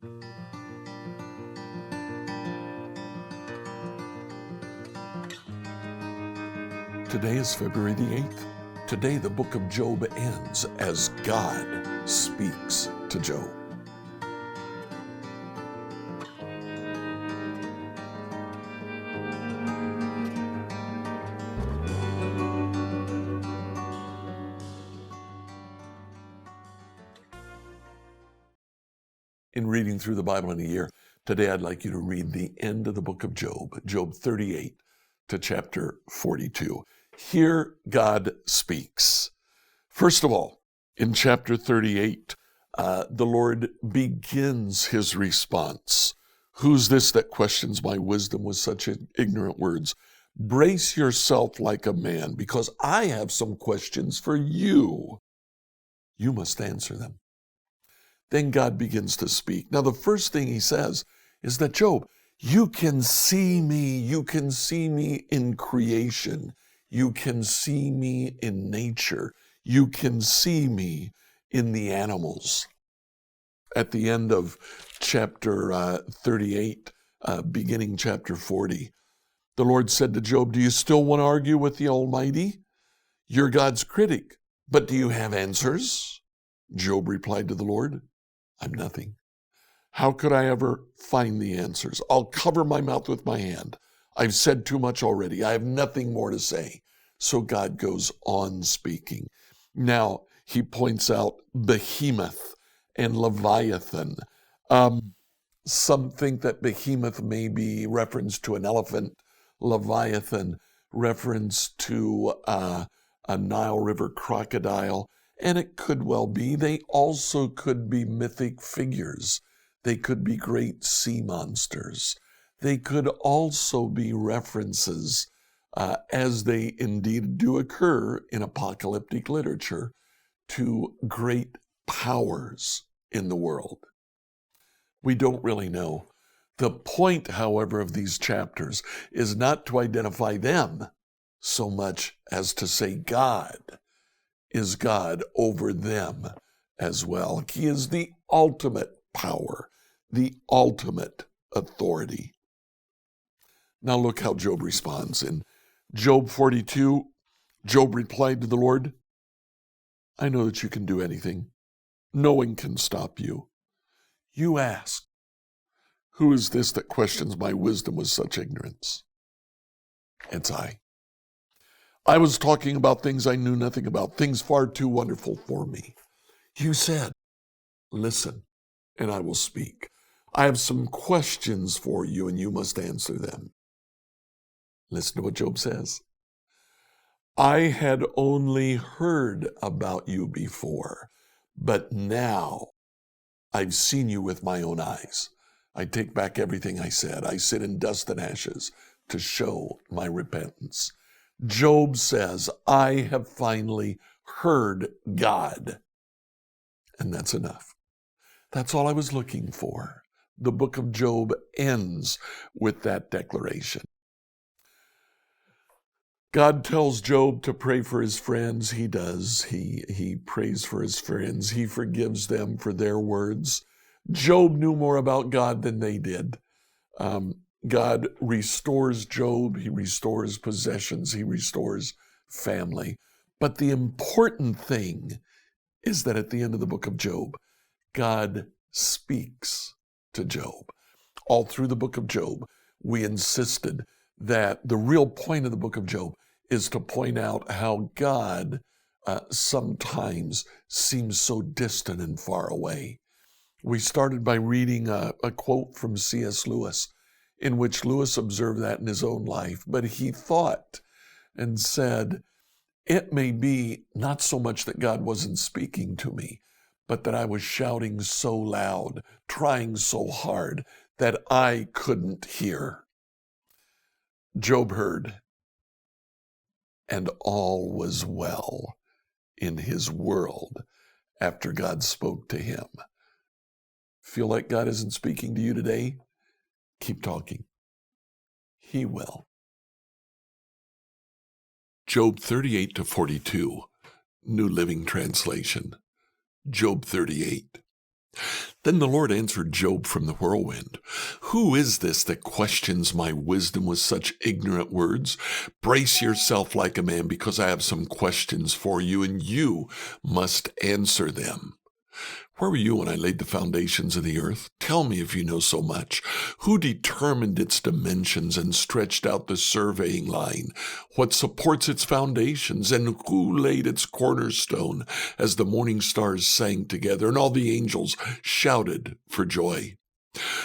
Today is February the 8th. Today the book of Job ends as God speaks to Job. In reading through the Bible in a year, today I'd like you to read the end of the book of Job, Job 38 to chapter 42. Here God speaks. First of all, in chapter 38, the Lord begins his response. Who's this that questions my wisdom with such ignorant words? Brace yourself like a man, because I have some questions for you. You must answer them. Then God begins to speak. Now, the first thing he says is that, Job, you can see me. You can see me in creation. You can see me in nature. You can see me in the animals. At the end of chapter 38, beginning chapter 40, the Lord said to Job, do you still want to argue with the Almighty? You're God's critic, but do you have answers? Job replied to the Lord, I'm nothing. How could I ever find the answers? I'll cover my mouth with my hand. I've said too much already. I have nothing more to say. So God goes on speaking. Now he points out Behemoth and Leviathan. Some think that Behemoth may be reference to an elephant, Leviathan reference to a Nile River crocodile, and it could well be. They also could be mythic figures. They could be great sea monsters. They could also be references, as they indeed do occur in apocalyptic literature, to great powers in the world. We don't really know. The point, however, of these chapters is not to identify them so much as to say God is God over them as well. He is the ultimate power, the ultimate authority. Now look how Job responds. In Job 42, Job replied to the Lord, I know that you can do anything. No one can stop you. You ask, who is this that questions my wisdom with such ignorance? It's I. I was talking about things I knew nothing about, things far too wonderful for me. You said, listen, and I will speak. I have some questions for you, and you must answer them. Listen to what Job says. I had only heard about you before, but now I've seen you with my own eyes. I take back everything I said. I sit in dust and ashes to show my repentance. Job says, I have finally heard God. And that's enough. That's all I was looking for. The book of Job ends with that declaration. God tells Job to pray for his friends. He does. He prays for his friends. He forgives them for their words. Job knew more about God than they did. God restores Job. He restores possessions. He restores family. But the important thing is that at the end of the book of Job, God speaks to Job. All through the book of Job, we insisted that the real point of the book of Job is to point out how God sometimes seems so distant and far away. We started by reading a quote from C.S. Lewis, in which Lewis observed that in his own life, but he thought and said, it may be not so much that God wasn't speaking to me, but that I was shouting so loud, trying so hard, that I couldn't hear. Job heard, and all was well in his world after God spoke to him. Feel like God isn't speaking to you today? Keep talking. He will. Job 38 to 42, New Living Translation. Job 38. Then the Lord answered Job from the whirlwind, "Who is this that questions my wisdom with such ignorant words? Brace yourself like a man, because I have some questions for you, and you must answer them." Where were you when I laid the foundations of the earth? Tell me if you know so much. Who determined its dimensions and stretched out the surveying line? What supports its foundations, and who laid its cornerstone as the morning stars sang together and all the angels shouted for joy?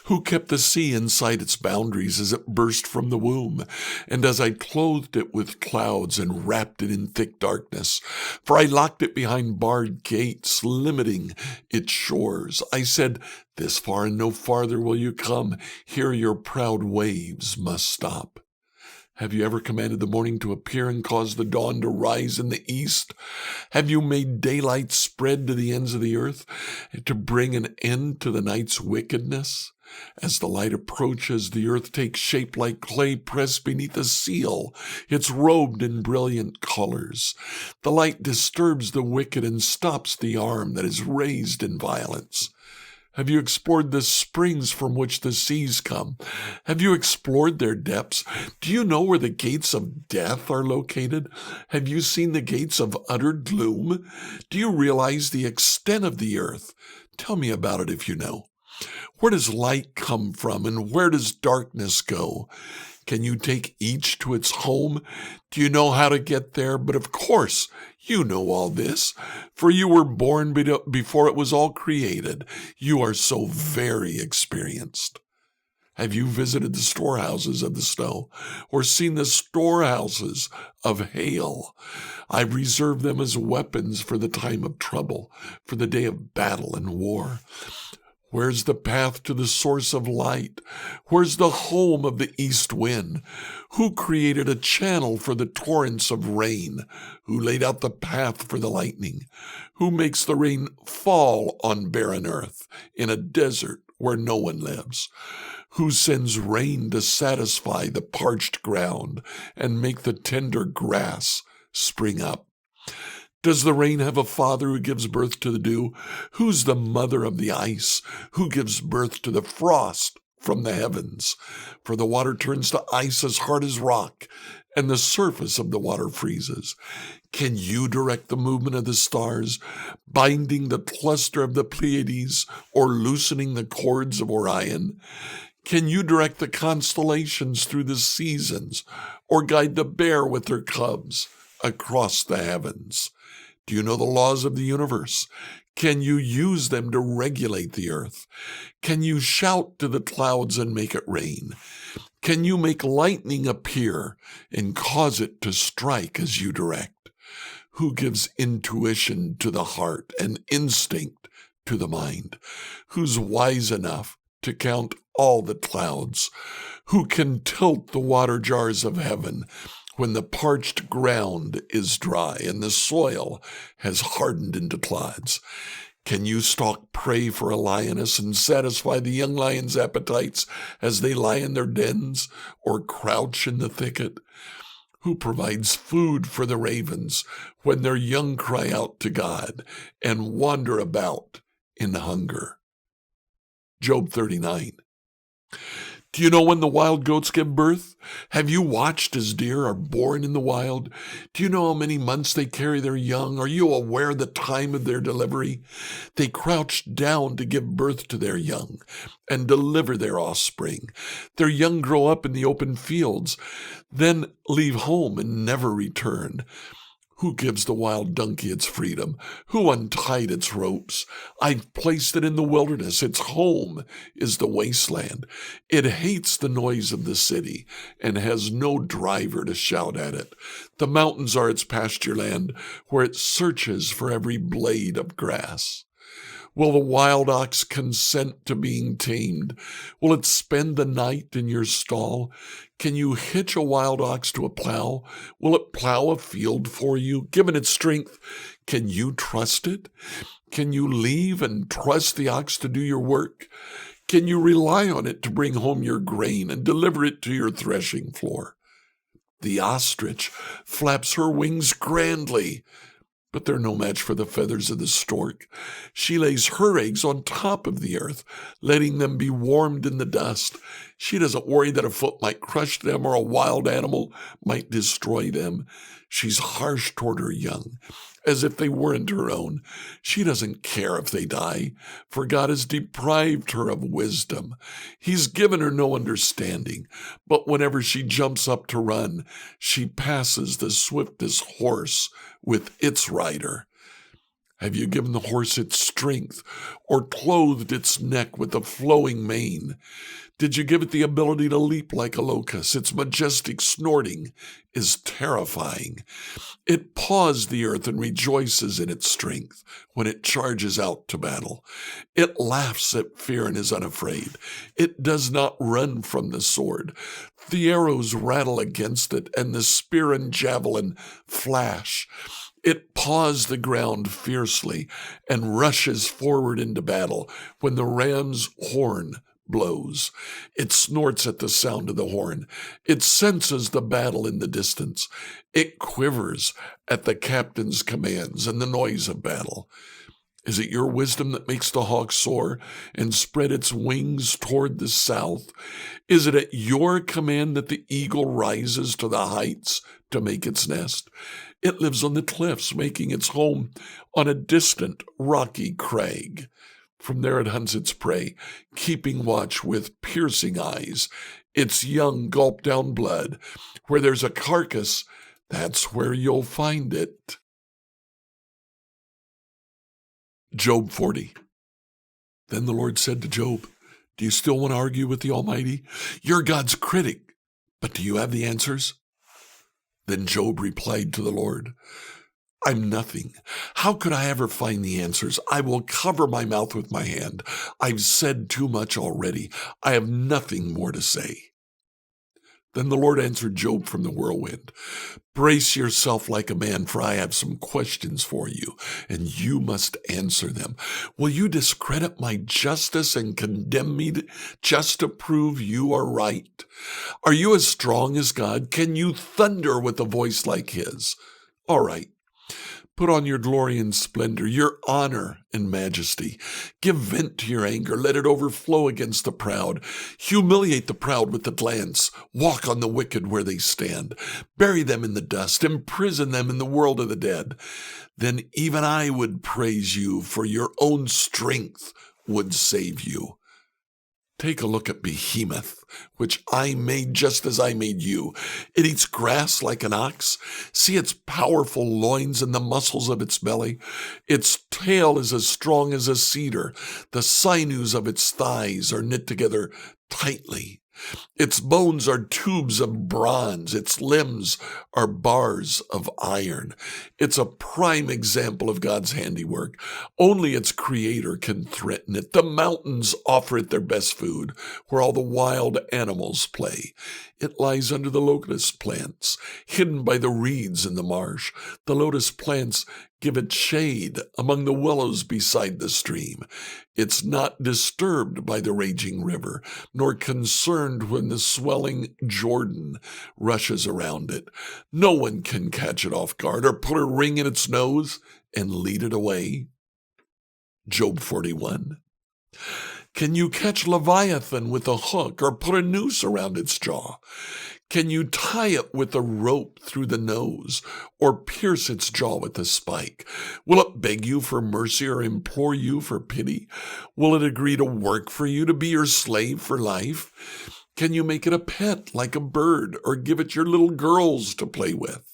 Who kept the sea inside its boundaries as it burst from the womb, and as I clothed it with clouds and wrapped it in thick darkness? For I locked it behind barred gates, limiting its shores. I said, "This far and no farther will you come. Here your proud waves must stop." Have you ever commanded the morning to appear and caused the dawn to rise in the east? Have you made daylight spread to the ends of the earth, to bring an end to the night's wickedness? As the light approaches, the earth takes shape like clay pressed beneath a seal. It's robed in brilliant colors. The light disturbs the wicked and stops the arm that is raised in violence. Have you explored the springs from which the seas come? Have you explored their depths? Do you know where the gates of death are located? Have you seen the gates of utter gloom? Do you realize the extent of the earth? Tell me about it if you know. Where does light come from, and where does darkness go? Can you take each to its home? Do you know how to get there? But of course, you know all this, for you were born before it was all created. You are so very experienced. Have you visited the storehouses of the snow, or seen the storehouses of hail? I reserve them as weapons for the time of trouble, for the day of battle and war. Where's the path to the source of light? Where's the home of the east wind? Who created a channel for the torrents of rain? Who laid out the path for the lightning? Who makes the rain fall on barren earth, in a desert where no one lives? Who sends rain to satisfy the parched ground and make the tender grass spring up? Does the rain have a father who gives birth to the dew? Who's the mother of the ice? Who gives birth to the frost from the heavens? For the water turns to ice as hard as rock, and the surface of the water freezes. Can you direct the movement of the stars, binding the cluster of the Pleiades, or loosening the cords of Orion? Can you direct the constellations through the seasons, or guide the bear with her cubs across the heavens? Do you know the laws of the universe? Can you use them to regulate the earth? Can you shout to the clouds and make it rain? Can you make lightning appear and cause it to strike as you direct? Who gives intuition to the heart and instinct to the mind? Who's wise enough to count all the clouds? Who can tilt the water jars of heaven when the parched ground is dry and the soil has hardened into clods? Can you stalk prey for a lioness and satisfy the young lion's appetites as they lie in their dens or crouch in the thicket? Who provides food for the ravens when their young cry out to God and wander about in hunger? Job 39. Do you know when the wild goats give birth? Have you watched as deer are born in the wild? Do you know how many months they carry their young? Are you aware of the time of their delivery? They crouch down to give birth to their young and deliver their offspring. Their young grow up in the open fields, then leave home and never return. Who gives the wild donkey its freedom? Who untied its ropes? I've placed it in the wilderness. Its home is the wasteland. It hates the noise of the city and has no driver to shout at it. The mountains are its pasture land, where it searches for every blade of grass. Will the wild ox consent to being tamed? Will it spend the night in your stall? Can you hitch a wild ox to a plow? Will it plow a field for you? Given its strength, can you trust it? Can you leave and trust the ox to do your work? Can you rely on it to bring home your grain and deliver it to your threshing floor? The ostrich flaps her wings grandly. but they're no match for the feathers of the stork. She lays her eggs on top of the earth, letting them be warmed in the dust. She doesn't worry that a foot might crush them or a wild animal might destroy them. She's harsh toward her young, as if they weren't her own. She doesn't care if they die, for God has deprived her of wisdom. He's given her no understanding, but whenever she jumps up to run, she passes the swiftest horse with its rider. Have you given the horse its strength, or clothed its neck with a flowing mane? Did you give it the ability to leap like a locust? Its majestic snorting is terrifying. It paws the earth and rejoices in its strength when it charges out to battle. It laughs at fear and is unafraid. It does not run from the sword. The arrows rattle against it, and the spear and javelin flash. It paws the ground fiercely and rushes forward into battle when the ram's horn blows. It snorts at the sound of the horn. It senses the battle in the distance. It quivers at the captain's commands and the noise of battle. Is it your wisdom that makes the hawk soar and spread its wings toward the south? Is it at your command that the eagle rises to the heights to make its nest? It lives on the cliffs, making its home on a distant rocky crag. From there it hunts its prey, keeping watch with piercing eyes. Its young gulp down blood. Where there's a carcass, that's where you'll find it. Job 40. Then the Lord said to Job, "Do you still want to argue with the Almighty? You're God's critic, but do you have the answers?" Then Job replied to the Lord, "I'm nothing. How could I ever find the answers? I will cover my mouth with my hand. I've said too much already. I have nothing more to say." Then the Lord answered Job from the whirlwind, "Brace yourself like a man, for I have some questions for you, and you must answer them. Will you discredit my justice and condemn me just to prove you are right? Are you as strong as God? Can you thunder with a voice like his? All right. Put on your glory and splendor, your honor and majesty. Give vent to your anger. Let it overflow against the proud. Humiliate the proud with the glance. Walk on the wicked where they stand. Bury them in the dust. Imprison them in the world of the dead. Then even I would praise you, for your own strength would save you. Take a look at Behemoth, which I made just as I made you. It eats grass like an ox. See its powerful loins and the muscles of its belly. Its tail is as strong as a cedar. The sinews of its thighs are knit together tightly. Its bones are tubes of bronze. Its limbs are bars of iron. It's a prime example of God's handiwork. Only its creator can threaten it. The mountains offer it their best food, where all the wild animals play. It lies under the lotus plants, hidden by the reeds in the marsh. The lotus plants give it shade among the willows beside the stream. It's not disturbed by the raging river, nor concerned when the swelling Jordan rushes around it. No one can catch it off guard or put a ring in its nose and lead it away. Job 41. Can you catch Leviathan with a hook or put a noose around its jaw? Can you tie it with a rope through the nose or pierce its jaw with a spike? Will it beg you for mercy or implore you for pity? Will it agree to work for you, to be your slave for life? Can you make it a pet like a bird or give it your little girls to play with?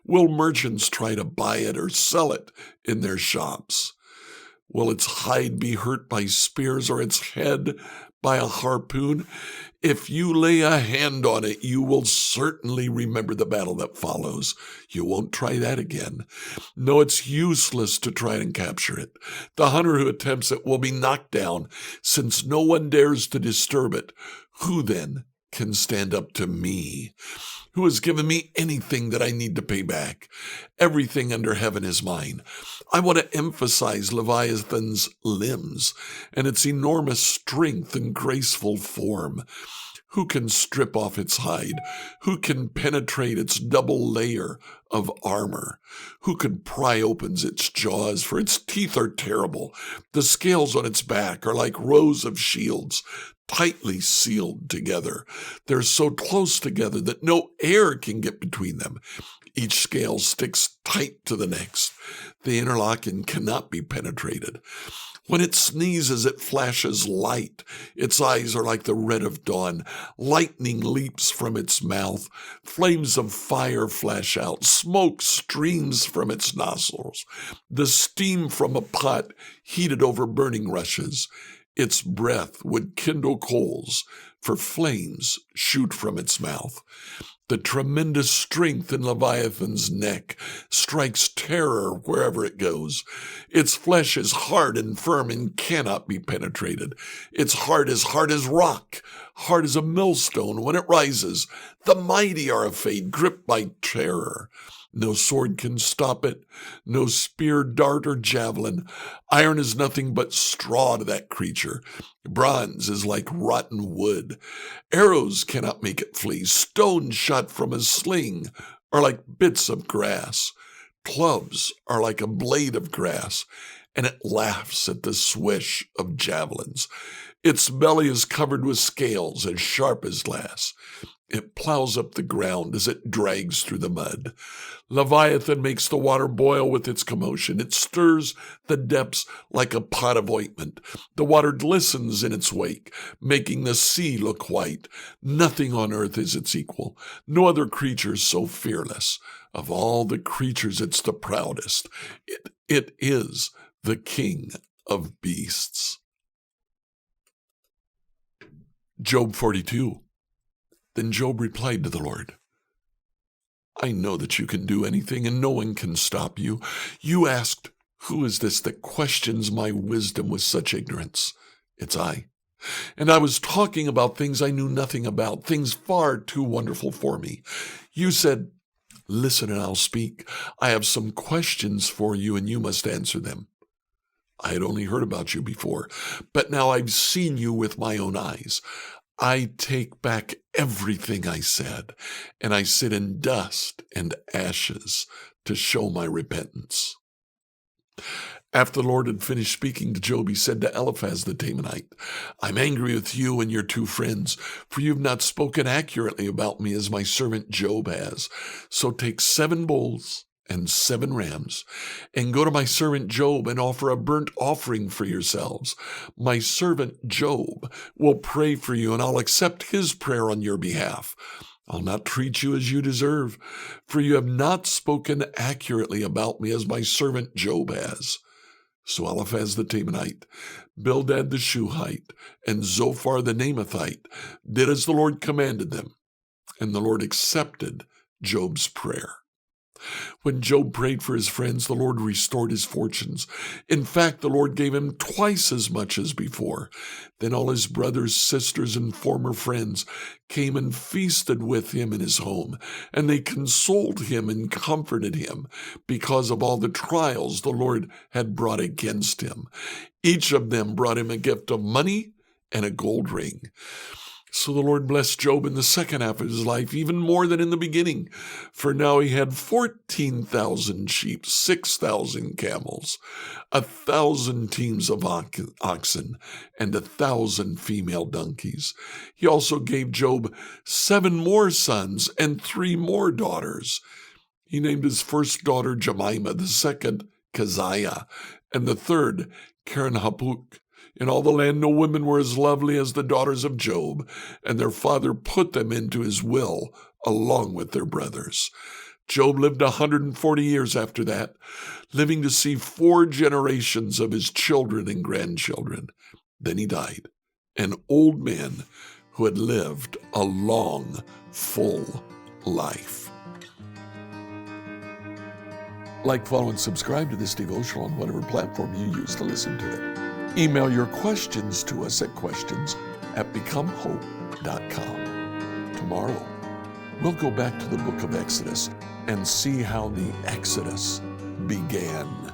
Will merchants try to buy it or sell it in their shops? Will its hide be hurt by spears or its head by a harpoon? If you lay a hand on it, you will certainly remember the battle that follows. You won't try that again. No, it's useless to try and capture it. The hunter who attempts it will be knocked down, since no one dares to disturb it. Who then can stand up to me? Who has given me anything that I need to pay back? Everything under heaven is mine. I want to emphasize Leviathan's limbs and its enormous strength and graceful form. Who can strip off its hide? Who can penetrate its double layer of armor? Who can pry open its jaws? For its teeth are terrible. The scales on its back are like rows of shields, tightly sealed together. They're so close together that no air can get between them. Each scale sticks tight to the next. They interlock and cannot be penetrated. When it sneezes, it flashes light. Its eyes are like the red of dawn. Lightning leaps from its mouth. Flames of fire flash out. Smoke streams from its nostrils. The steam from a pot heated over burning rushes. Its breath would kindle coals, for flames shoot from its mouth. The tremendous strength in Leviathan's neck strikes terror wherever it goes. Its flesh is hard and firm and cannot be penetrated. Its heart is hard as rock, hard as a millstone when it rises. The mighty are afraid, gripped by terror. No sword can stop it, no spear, dart, or javelin. Iron is nothing but straw to that creature. Bronze is like rotten wood. Arrows cannot make it flee. Stones shot from a sling are like bits of grass. Clubs are like a blade of grass, and it laughs at the swish of javelins. Its belly is covered with scales as sharp as glass. It plows up the ground as it drags through the mud. Leviathan makes the water boil with its commotion. It stirs the depths like a pot of ointment. The water glistens in its wake, making the sea look white. Nothing on earth is its equal. No other creature is so fearless. Of all the creatures, it's the proudest. It is the king of beasts. Job 42. Then Job replied to the Lord, I know that you can do anything, and no one can stop you. You asked, who is this that questions my wisdom with such ignorance? It's I. And I was talking about things I knew nothing about, things far too wonderful for me. You said, listen and I'll speak. I have some questions for you, and you must answer them. I had only heard about you before, but now I've seen you with my own eyes. I take back everything I said, and I sit in dust and ashes to show my repentance. After the Lord had finished speaking to Job, he said to Eliphaz the Temanite, I'm angry with you and your two friends, for you have not spoken accurately about me as my servant Job has. So take 7 bulls and 7 rams, and go to my servant Job and offer a burnt offering for yourselves. My servant Job will pray for you, and I'll accept his prayer on your behalf. I'll not treat you as you deserve, for you have not spoken accurately about me as my servant Job has. So Eliphaz the Temanite, Bildad the Shuhite, and Zophar the Naamathite did as the Lord commanded them, and the Lord accepted Job's prayer. When Job prayed for his friends, the Lord restored his fortunes. In fact, the Lord gave him twice as much as before. Then all his brothers, sisters, and former friends came and feasted with him in his home, and they consoled him and comforted him because of all the trials the Lord had brought against him. Each of them brought him a gift of money and a gold ring. So the Lord blessed Job in the second half of his life, even more than in the beginning. For now he had 14,000 sheep, 6,000 camels, 1,000 teams of oxen, and 1,000 female donkeys. He also gave Job 7 more sons and 3 more daughters. He named his first daughter Jemima, the second Keziah, and the third Keren-hapuk. In all the land no women were as lovely as the daughters of Job, and their father put them into his will along with their brothers. Job lived 140 years after that, living to see 4 generations of his children and grandchildren. Then he died, an old man who had lived a long, full life. Like, follow, and subscribe to this devotional on whatever platform you use to listen to it. Email your questions to us at questions@becomehope.com. Tomorrow, we'll go back to the book of Exodus and see how the Exodus began.